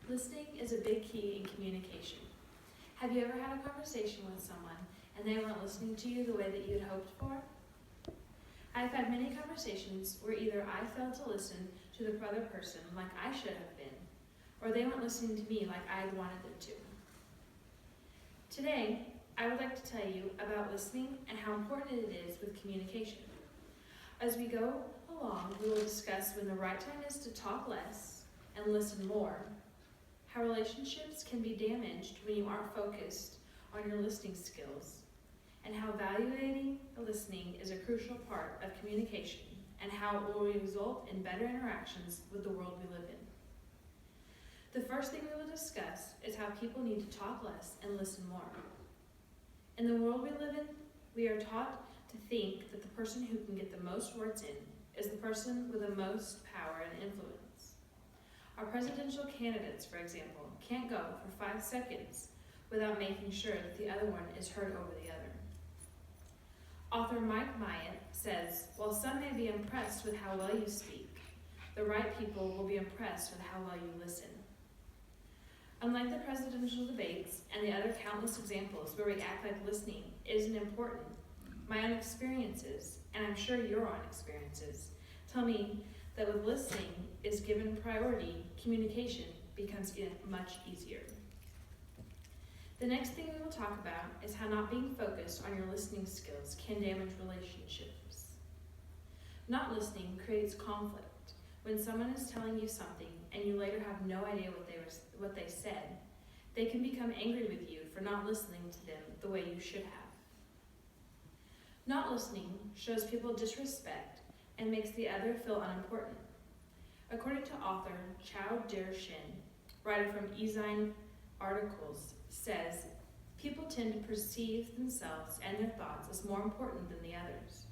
Listening is a big key in communication. Have you ever had a conversation with someone and they weren't listening to you the way that you had hoped for? I've had many conversations where either I failed to listen to the other person like I should have been, or they weren't listening to me like I had wanted them to. Today, I would like to tell you about listening and how important it is with communication. As we go along, we will discuss when the right time is to talk less and listen more, how relationships can be damaged when you aren't focused on your listening skills, and how evaluating listening is a crucial part of communication, and how it will result in better interactions with the world we live in. The first thing we will discuss is how people need to talk less and listen more. In the world we live in, we are taught to think that the person who can get the most words in is the person with the most power and influence. Our presidential candidates, for example, can't go for 5 seconds without making sure that the other one is heard over the other. Author Mike Myatt says, while some may be impressed with how well you speak, the right people will be impressed with how well you listen. Unlike the presidential debates and the other countless examples where we act like listening isn't important, my own experiences, and I'm sure your own experiences, tell me that with listening is given priority, communication becomes much easier. The next thing we will talk about is how not being focused on your listening skills can damage relationships. Not listening creates conflict. When someone is telling you something and you later have no idea what they said, they can become angry with you for not listening to them the way you should have. Not listening shows people disrespect and makes the other feel unimportant. According to author Chao Der-Shin, writer from Ezine Articles, says, people tend to perceive themselves and their thoughts as more important than the others.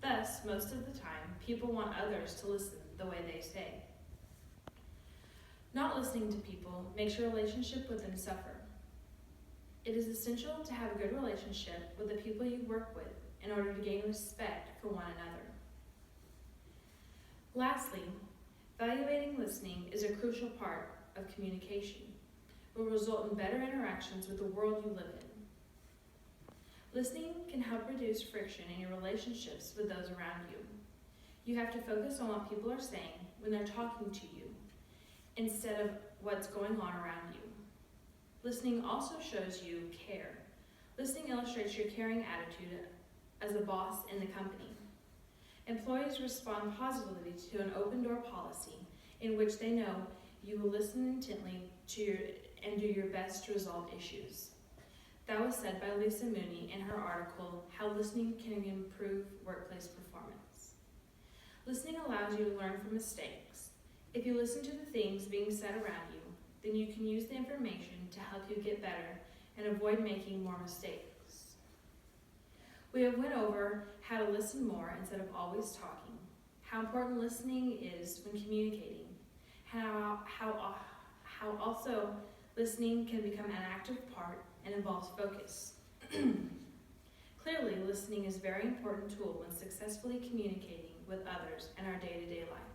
Thus, most of the time, people want others to listen the way they say. Not listening to people makes your relationship with them suffer. It is essential to have a good relationship with the people you work with in order to gain respect for one another. Lastly, evaluating listening is a crucial part of communication. It will result in better interactions with the world you live in. Listening can help reduce friction in your relationships with those around you. You have to focus on what people are saying when they're talking to you, instead of what's going on around you. Listening also shows you care. Listening illustrates your caring attitude as a boss in the company. Employees respond positively to an open door policy in which they know you will listen intently and do your best to resolve issues. That was said by Lisa Mooney in her article, How Listening Can Improve Workplace Performance. Listening allows you to learn from mistakes. If you listen to the things being said around you, then you can use the information to help you get better and avoid making more mistakes. We have went over how to listen more instead of always talking, how important listening is when communicating, how also listening can become an active part and involves focus. Clearly, listening is a very important tool when successfully communicating with others in our day-to-day life.